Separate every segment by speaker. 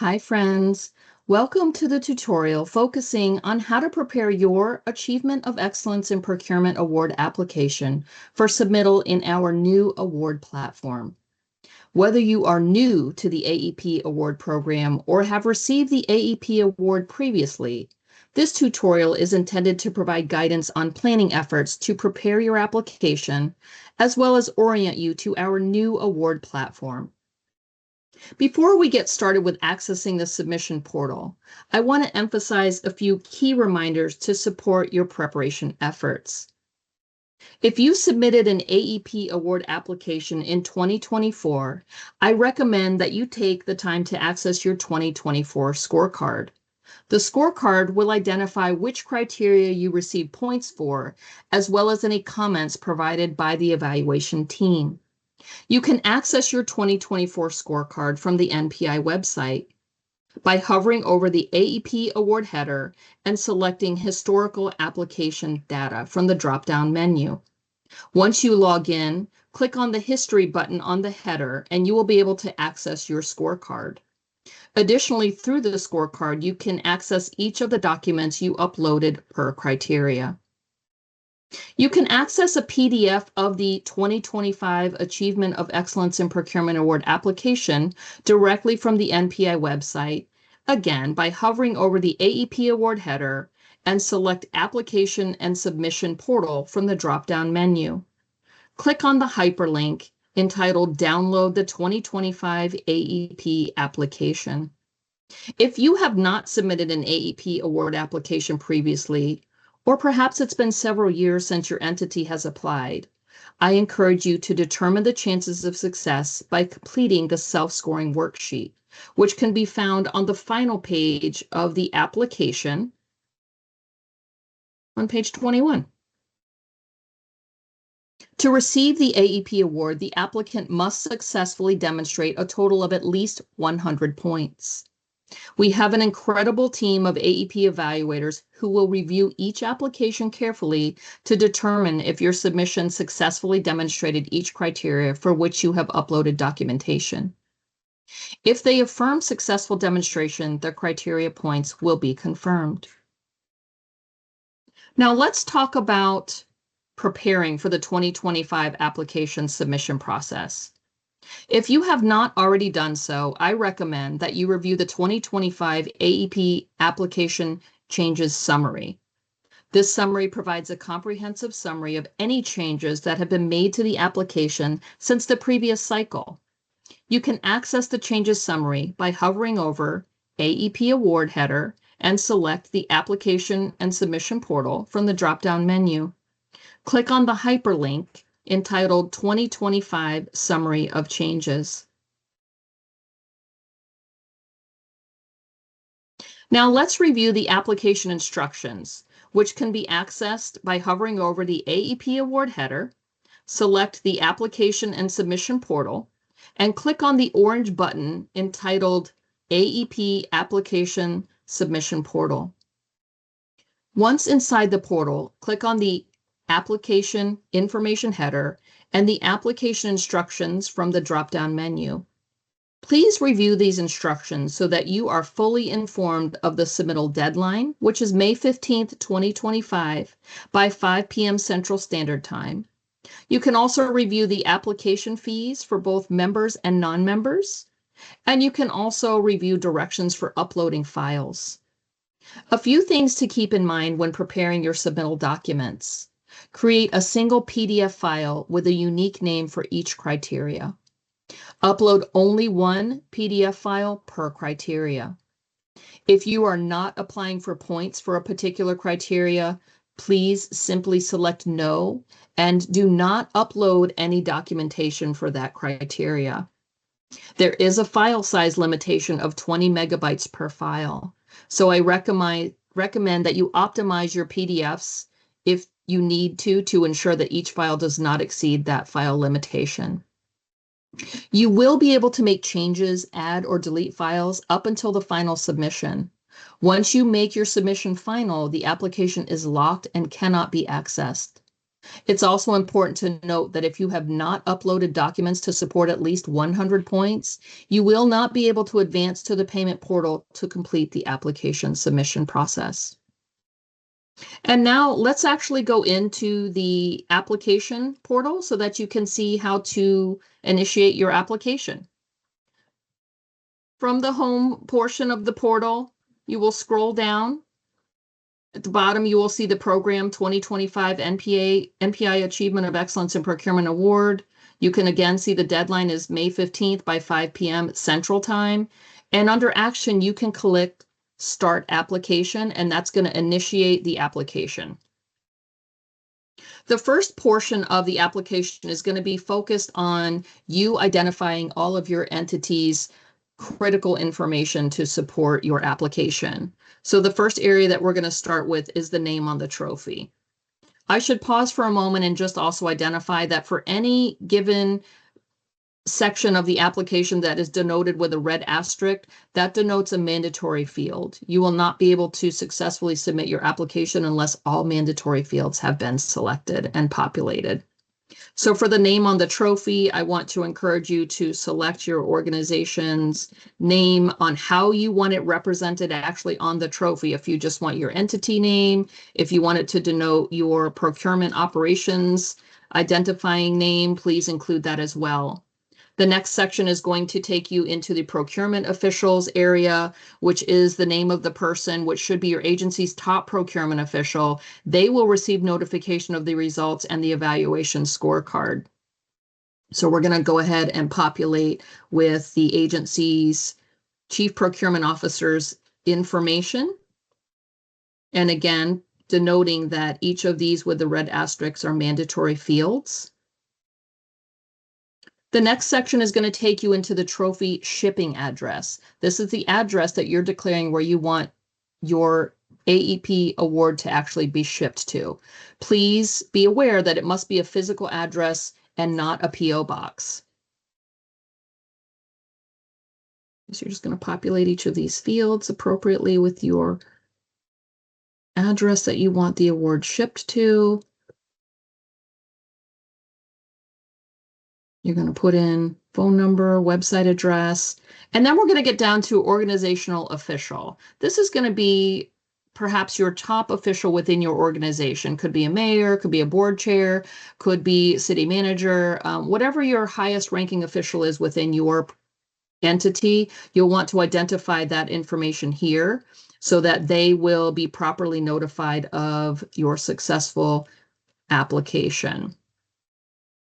Speaker 1: Hi friends, welcome to the tutorial focusing on how to prepare your Achievement of Excellence in Procurement Award application for submittal in our new award platform. Whether you are new to the AEP Award program or have received the AEP Award previously, this tutorial is intended to provide guidance on planning efforts to prepare your application, as well as orient you to our new award platform. Before we get started with accessing the submission portal, I want to emphasize a few key reminders to support your preparation efforts. If you submitted an AEP Award application in 2024, I recommend that you take the time to access your 2024 scorecard. The scorecard will identify which criteria you received points for, as well as any comments provided by the evaluation team. You can access your 2024 scorecard from the NPI website by hovering over the AEP Award header and selecting Historical Application Data from the drop-down menu. Once you log in, click on the History button on the header and you will be able to access your scorecard. Additionally, through the scorecard, you can access each of the documents you uploaded per criteria. You can access a PDF of the 2025 Achievement of Excellence in Procurement Award application directly from the NPI website, again by hovering over the AEP Award header and select Application and Submission Portal from the drop-down menu. Click on the hyperlink entitled Download the 2025 AEP Application. If you have not submitted an AEP Award application previously, or perhaps it's been several years since your entity has applied, I encourage you to determine the chances of success by completing the self-scoring worksheet, which can be found on the final page of the application on page 21. To receive the AEP Award, the applicant must successfully demonstrate a total of at least 100 points. We have an incredible team of AEP evaluators who will review each application carefully to determine if your submission successfully demonstrated each criteria for which you have uploaded documentation. If they affirm successful demonstration, the criteria points will be confirmed. Now let's talk about preparing for the 2025 application submission process. If you have not already done so, I recommend that you review the 2025 AEP Application Changes Summary. This summary provides a comprehensive summary of any changes that have been made to the application since the previous cycle. You can access the changes summary by hovering over AEP Award header and select the Application and Submission Portal from the drop-down menu. Click on the hyperlink entitled 2025 Summary of Changes. Now let's review the application instructions, which can be accessed by hovering over the AEP Award header, select the Application and Submission Portal, and click on the orange button entitled AEP Application Submission Portal. Once inside the portal, click on the Application Information header and the application instructions from the drop-down menu. Please review these instructions so that you are fully informed of the submittal deadline, which is May 15th, 2025 by 5 p.m. Central Standard Time. You can also review the application fees for both members and non-members, and you can also review directions for uploading files. A few things to keep in mind when preparing your submittal documents. Create a single PDF file with a unique name for each criteria. Upload only one PDF file per criteria. If you are not applying for points for a particular criteria, please simply select no and do not upload any documentation for that criteria. There is a file size limitation of 20 megabytes per file, so I recommend that you optimize your PDFs if you need to ensure that each file does not exceed that file limitation. You will be able to make changes, add or delete files up until the final submission. Once you make your submission final, the application is locked and cannot be accessed. It's also important to note that if you have not uploaded documents to support at least 100 points, you will not be able to advance to the payment portal to complete the application submission process. And now let's actually go into the application portal so that you can see how to initiate your application. From the home portion of the portal, you will scroll down. At the bottom, you will see the Program 2025 NPI Achievement of Excellence in Procurement Award. You can again see the deadline is May 15th by 5 p.m. Central Time. And under Action, you can click Start Application, and that's going to initiate the application. The first portion of the application is going to be focused on you identifying all of your entity's critical information to support your application. So the first area that we're going to start with is the name on the trophy. I should pause for a moment and just also identify that for any given section of the application that is denoted with a red asterisk, that denotes a mandatory field. You will not be able to successfully submit your application unless all mandatory fields have been selected and populated. So for the name on the trophy, I want to encourage you to select your organization's name on how you want it represented actually on the trophy. If you just want your entity name, if you want it to denote your procurement operations identifying name, please include that as well. The next section is going to take you into the procurement officials area, which is the name of the person, which should be your agency's top procurement official. They will receive notification of the results and the evaluation scorecard. So we're going to go ahead and populate with the agency's chief procurement officer's information. And again, denoting that each of these with the red asterisks are mandatory fields. The next section is going to take you into the trophy shipping address. This is the address that you're declaring where you want your AEP award to actually be shipped to. Please be aware that it must be a physical address and not a PO box. So you're just going to populate each of these fields appropriately with your address that you want the award shipped to. You're going to put in phone number, website address, and then we're going to get down to organizational official. This is going to be perhaps your top official within your organization. Could be a mayor, could be a board chair, could be city manager, whatever your highest ranking official is within your entity. You'll want to identify that information here so that they will be properly notified of your successful application.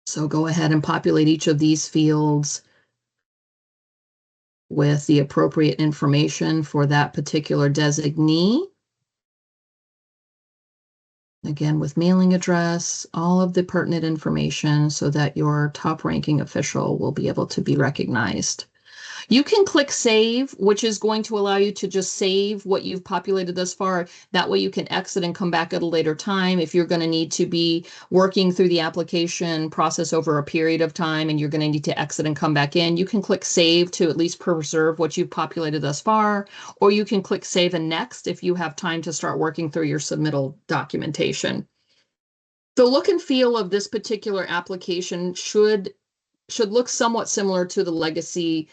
Speaker 1: So go ahead and populate each of these fields with the appropriate information for that particular designee. Again, with mailing address, all of the pertinent information so that your top ranking official will be able to be recognized. You can click save, which is going to allow you to just save what you've populated thus far. That way you can exit and come back at a later time. If you're going to need to be working through the application process over a period of time and you're going to need to exit and come back in, you can click save to at least preserve what you've populated thus far, or you can click save and next if you have time to start working through your submittal documentation. The look and feel of this particular application should look somewhat similar to the legacy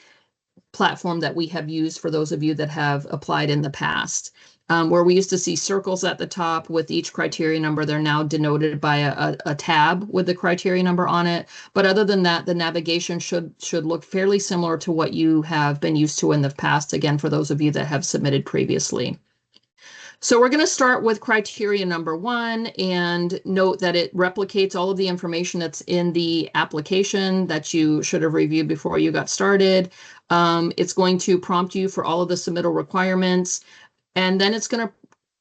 Speaker 1: platform that we have used for those of you that have applied in the past, where we used to see circles at the top with each criteria number. They're now denoted by a tab with the criteria number on it. But other than that, the navigation should look fairly similar to what you have been used to in the past, again, for those of you that have submitted previously. So we're going to start with criteria number 1 and note that it replicates all of the information that's in the application that you should have reviewed before you got started. It's going to prompt you for all of the submittal requirements, and then it's going to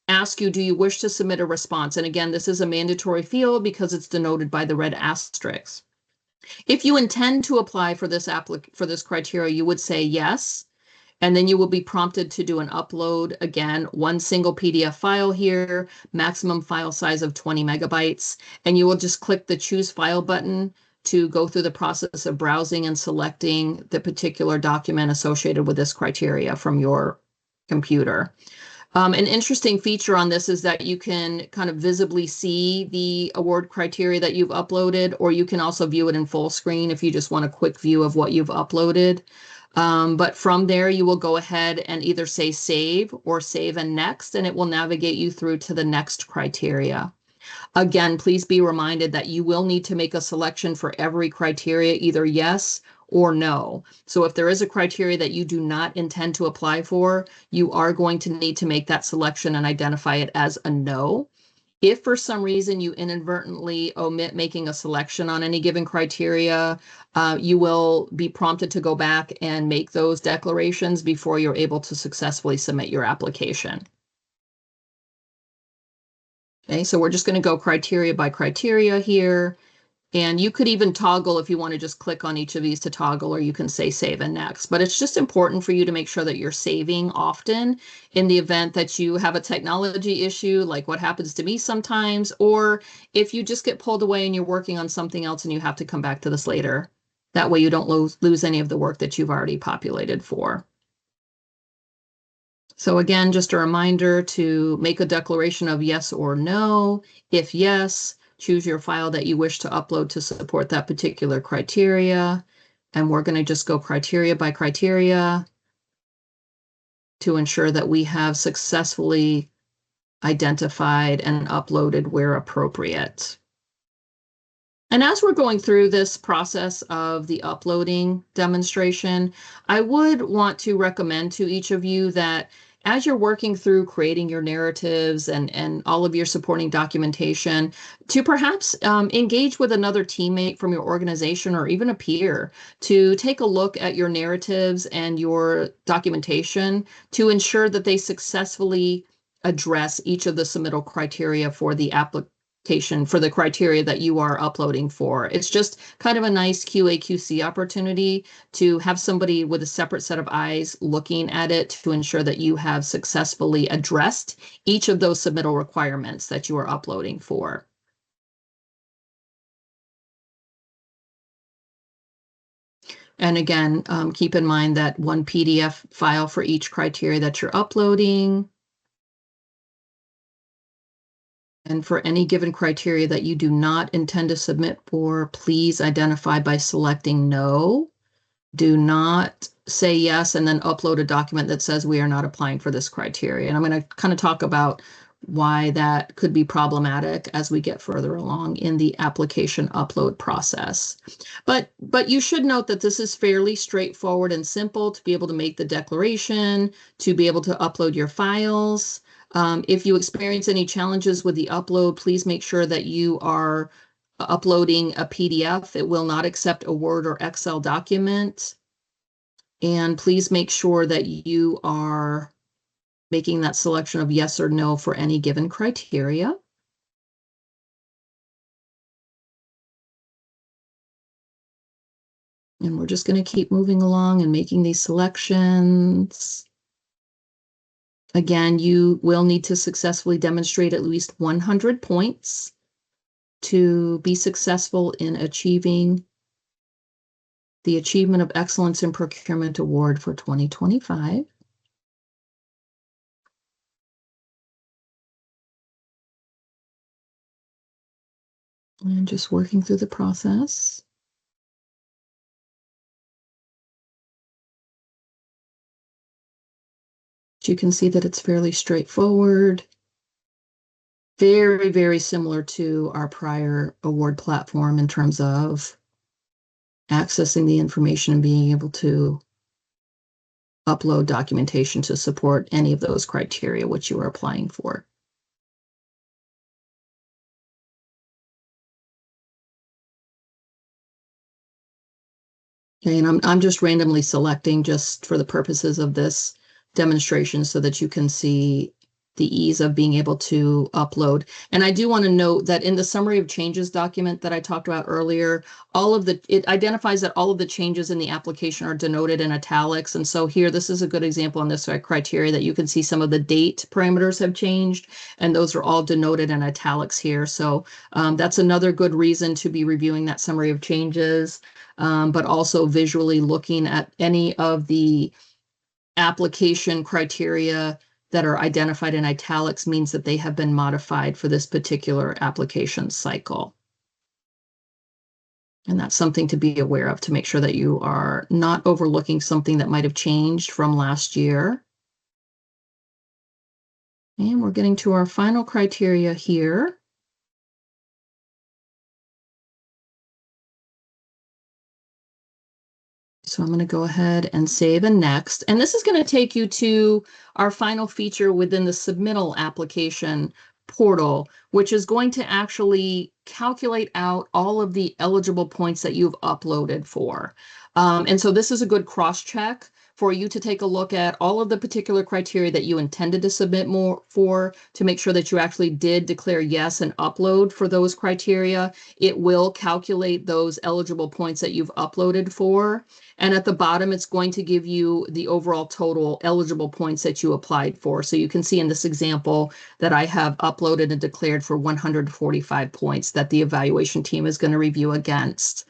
Speaker 1: ask you, do you wish to submit a response? And again, this is a mandatory field because it's denoted by the red asterisks. If you intend to apply for this criteria, you would say yes. And then you will be prompted to do an upload. Again, one single PDF file here, maximum file size of 20 megabytes. And you will just click the choose file button to go through the process of browsing and selecting the particular document associated with this criteria from your computer. An interesting feature on this is that you can kind of visibly see the award criteria that you've uploaded, or you can also view it in full screen if you just want a quick view of what you've uploaded. But from there, you will go ahead and either say save or save and next, and it will navigate you through to the next criteria. Again, please be reminded that you will need to make a selection for every criteria, either yes or no. So if there is a criteria that you do not intend to apply for, you are going to need to make that selection and identify it as a no. If for some reason you inadvertently omit making a selection on any given criteria, you will be prompted to go back and make those declarations before you're able to successfully submit your application. Okay, so we're just going to go criteria by criteria here. And you could even toggle if you want to just click on each of these to toggle, or you can say save and next. But it's just important for you to make sure that you're saving often in the event that you have a technology issue, like what happens to me sometimes, or if you just get pulled away and you're working on something else and you have to come back to this later. That way you don't lose any of the work that you've already populated for. So again, just a reminder to make a declaration of yes or no. If yes, choose your file that you wish to upload to support that particular criteria. And we're going to just go criteria by criteria to ensure that we have successfully identified and uploaded where appropriate. And as we're going through this process of the uploading demonstration, I would want to recommend to each of you that as you're working through creating your narratives and all of your supporting documentation, to perhaps engage with another teammate from your organization or even a peer to take a look at your narratives and your documentation to ensure that they successfully address each of the submittal criteria for the application, for the criteria that you are uploading for. It's just kind of a nice QA/QC opportunity to have somebody with a separate set of eyes looking at it to ensure that you have successfully addressed each of those submittal requirements that you are uploading for. And again, keep in mind that one PDF file for each criteria that you're uploading. And for any given criteria that you do not intend to submit for, please identify by selecting no. Do not say yes and then upload a document that says we are not applying for this criteria. And I'm going to kind of talk about why that could be problematic as we get further along in the application upload process. But you should note that this is fairly straightforward and simple to be able to make the declaration, to be able to upload your files. If you experience any challenges with the upload, please make sure that you are uploading a PDF. It will not accept a Word or Excel document. And please make sure that you are making that selection of yes or no for any given criteria. And we're just going to keep moving along and making these selections. Again, you will need to successfully demonstrate at least 100 points to be successful in achieving the Achievement of Excellence in Procurement Award for 2025. And just working through the process. You can see that it's fairly straightforward. Very, very similar to our prior award platform in terms of accessing the information and being able to upload documentation to support any of those criteria which you are applying for. Okay, and I'm just randomly selecting just for the purposes of this demonstration so that you can see the ease of being able to upload. And I do want to note that in the summary of changes document that I talked about earlier, it identifies that all of the changes in the application are denoted in italics. And so here, this is a good example on this criteria that you can see some of the date parameters have changed, and those are all denoted in italics here. So that's another good reason to be reviewing that summary of changes, but also visually looking at any of the application criteria that are identified in italics means that they have been modified for this particular application cycle. And that's something to be aware of to make sure that you are not overlooking something that might have changed from last year. And we're getting to our final criteria here. So I'm going to go ahead and save and next. And this is going to take you to our final feature within the submittal application portal, which is going to actually calculate out all of the eligible points that you've uploaded for. And so this is a good cross-check for you to take a look at all of the particular criteria that you intended to submit more for to make sure that you actually did declare yes and upload for those criteria. It will calculate those eligible points that you've uploaded for. And at the bottom, it's going to give you the overall total eligible points that you applied for. So you can see in this example that I have uploaded and declared for 145 points that the evaluation team is going to review against.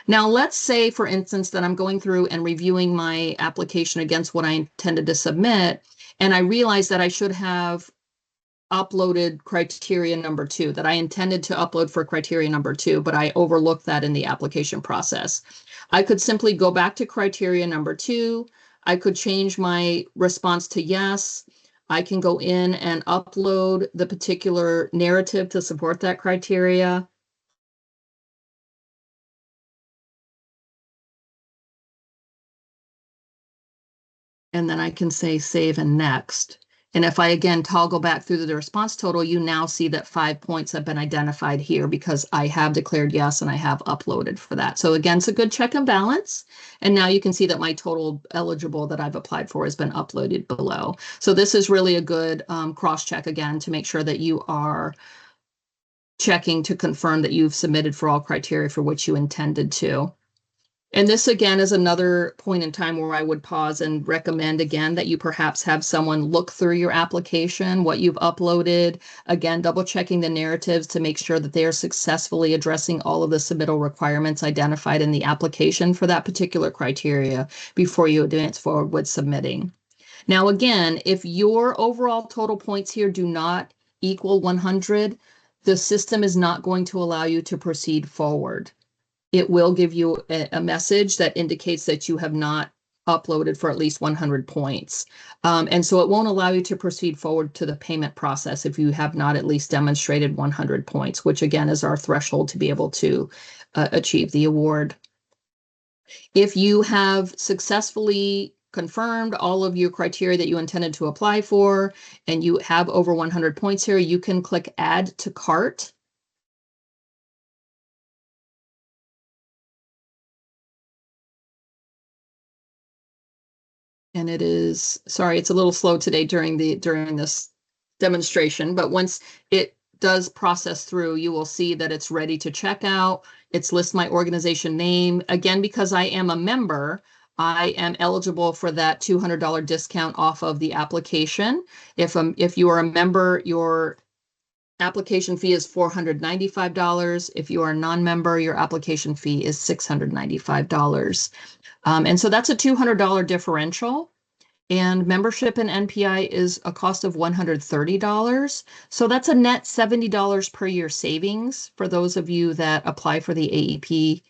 Speaker 1: Now, let's say, for instance, that I'm going through and reviewing my application against what I intended to submit, and I realize that I should have uploaded criteria number 2, that I intended to upload for criteria number 2, but I overlooked that in the application process. I could simply go back to criteria number 2. I could change my response to yes. I can go in and upload the particular narrative to support that criteria. And then I can say save and next. And if I again toggle back through the response total, you now see that 5 points have been identified here because I have declared yes and I have uploaded for that. So again, it's a good check and balance. And now you can see that my total eligible that I've applied for has been uploaded below. So this is really a good cross-check again to make sure that you are checking to confirm that you've submitted for all criteria for which you intended to. And this again is another point in time where I would pause and recommend again that you perhaps have someone look through your application, what you've uploaded, again, double checking the narratives to make sure that they are successfully addressing all of the submittal requirements identified in the application for that particular criteria before you advance forward with submitting. Now, again, if your overall total points here do not equal 100, the system is not going to allow you to proceed forward. It will give you a message that indicates that you have not uploaded for at least 100 points. And so it won't allow you to proceed forward to the payment process if you have not at least demonstrated 100 points, which again is our threshold to be able to achieve the award. If you have successfully confirmed all of your criteria that you intended to apply for, and you have over 100 points here, you can click Add to Cart. And it is, sorry, it's a little slow today during this demonstration, but once it does process through, you will see that it's ready to check out. It's list my organization name. Again, because I am a member, I am eligible for that $200 discount off of the application. If you are a member, your application fee is $495. If you are a non-member, your application fee is $695. And so that's a $200 differential. And membership in NPI is a cost of $130. So that's a net $70 per year savings for those of you that apply for the AEP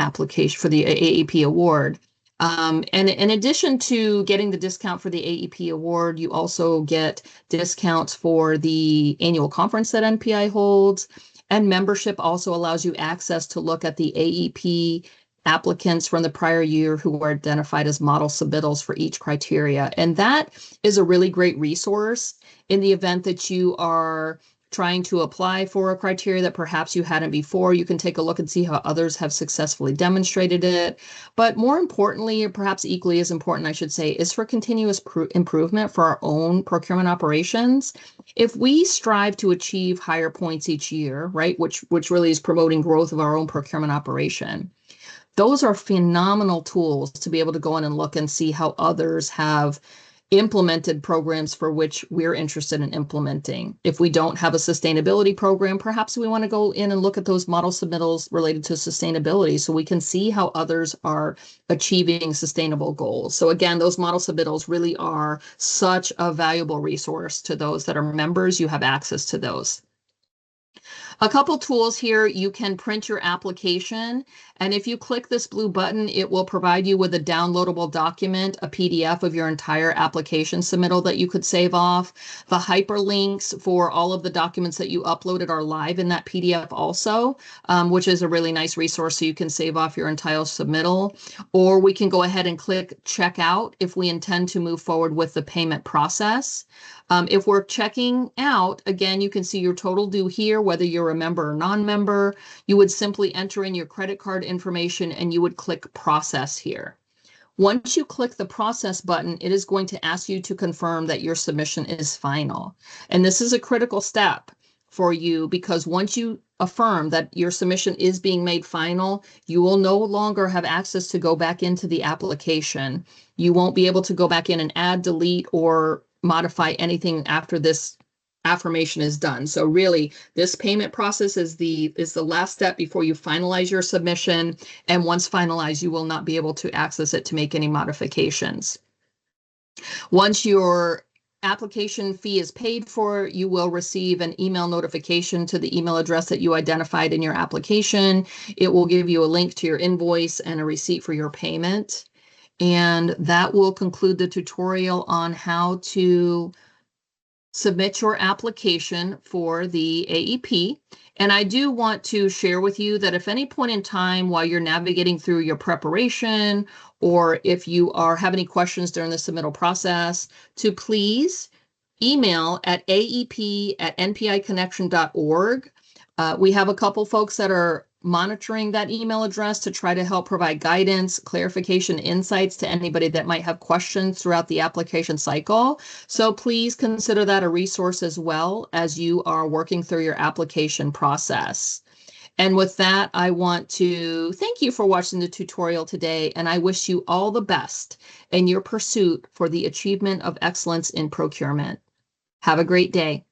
Speaker 1: application, for the AEP award. And in addition to getting the discount for the AEP award, you also get discounts for the annual conference that NPI holds. And membership also allows you access to look at the AEP applicants from the prior year who were identified as model submittals for each criteria. And that is a really great resource in the event that you are trying to apply for a criteria that perhaps you hadn't before. You can take a look and see how others have successfully demonstrated it. But more importantly, or perhaps equally as important, I should say, is for continuous improvement for our own procurement operations. If we strive to achieve higher points each year, right, which really is promoting growth of our own procurement operation, those are phenomenal tools to be able to go in and look and see how others have implemented programs for which we're interested in implementing. If we don't have a sustainability program, perhaps we want to go in and look at those model submittals related to sustainability so we can see how others are achieving sustainable goals. So again, those model submittals really are such a valuable resource to those that are members. You have access to those. A couple tools here, you can print your application, and if you click this blue button, it will provide you with a downloadable document, a PDF of your entire application submittal that you could save off. The hyperlinks for all of the documents that you uploaded are live in that PDF also, which is a really nice resource so you can save off your entire submittal. Or we can go ahead and click check out if we intend to move forward with the payment process. If we're checking out, again, you can see your total due here, whether you're a member or non-member. You would simply enter in your credit card information and you would click process here. Once you click the process button, it is going to ask you to confirm that your submission is final. And this is a critical step for you because once you affirm that your submission is being made final, you will no longer have access to go back into the application. You won't be able to go back in and add, delete, or modify anything after this affirmation is done. So really, this payment process is the last step before you finalize your submission. And once finalized, you will not be able to access it to make any modifications. Once your application fee is paid for, you will receive an email notification to the email address that you identified in your application. It will give you a link to your invoice and a receipt for your payment. And that will conclude the tutorial on how to submit your application for the AEP. And I do want to share with you that if any point in time while you're navigating through your preparation, or if you have any questions during the submittal process, to please email at aep@npiconnection.org. We have a couple folks that are monitoring that email address to try to help provide guidance, clarification, insights to anybody that might have questions throughout the application cycle. So please consider that a resource as well as you are working through your application process. And with that, I want to thank you for watching the tutorial today, and I wish you all the best in your pursuit for the achievement of excellence in procurement. Have a great day.